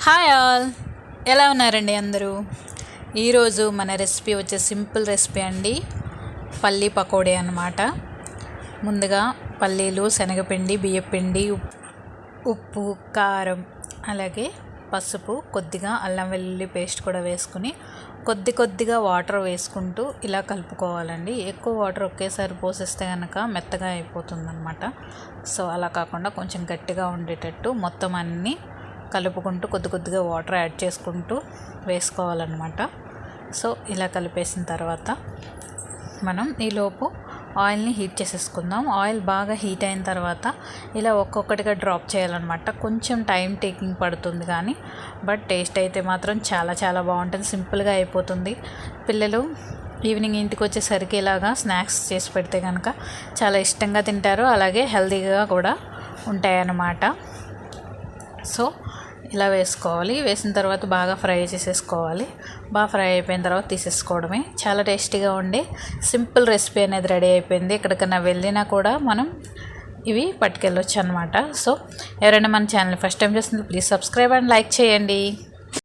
Hi all, ఎలా ఉన్నారండి అందరూ? ఈరోజు మన రెసిపీ వచ్చే సింపుల్ రెసిపీ అండి, పల్లీ పకోడీ అన్నమాట. ముందుగా పల్లీలు, శనగపిండి, బియ్యపిండి, ఉప్పు, కారం, అలాగే పసుపు, కొద్దిగా అల్లం వెల్లుల్లి పేస్ట్ కూడా వేసుకుని కొద్దిగా వాటర్ వేసుకుంటూ ఇలా కలుపుకోవాలండి. ఎక్కువ వాటర్ ఒకేసారి పోసేస్తే కనుక మెత్తగా అయిపోతుందన్నమాట. సో అలా కాకుండా కొంచెం గట్టిగా ఉండేటట్టు మొత్తం అన్నీ కలుపుకుంటూ కొద్దిగా వాటర్ యాడ్ చేసుకుంటూ వేసుకోవాలన్నమాట. సో ఇలా కలిపేసిన తర్వాత మనం ఈలోపు ఆయిల్ని హీట్ చేసేసుకుందాం. ఆయిల్ బాగా హీట్ అయిన తర్వాత ఇలా ఒక్కొక్కటిగా డ్రాప్ చేయాలన్నమాట. కొంచెం టైం టేకింగ్ పడుతుంది కానీ బట్ టేస్ట్ అయితే మాత్రం చాలా బాగుంటుంది. సింపుల్గా అయిపోతుంది. పిల్లలు ఈవినింగ్ ఇంటికి వచ్చేసరికి ఇలాగా స్నాక్స్ చేసి పెడితే కనుక చాలా ఇష్టంగా తింటారు, అలాగే హెల్తీగా కూడా ఉంటాయన్నమాట. సో ఇలా వేసుకోవాలి. వేసిన తర్వాత బాగా ఫ్రై చేసేసుకోవాలి. బాగా ఫ్రై అయిపోయిన తర్వాత తీసేసుకోవడమే. చాలా టేస్టీగా ఉండే సింపుల్ రెసిపీ అనేది రెడీ అయిపోయింది. ఎక్కడికైనా వెళ్ళినా కూడా మనం ఇవి పట్టుకెళ్ళొచ్చు అనమాట. సో ఎవరైనా మన ఛానల్ ఫస్ట్ టైం చూస్తుంది ప్లీజ్ సబ్స్క్రైబ్ అండ్ లైక్ చేయండి.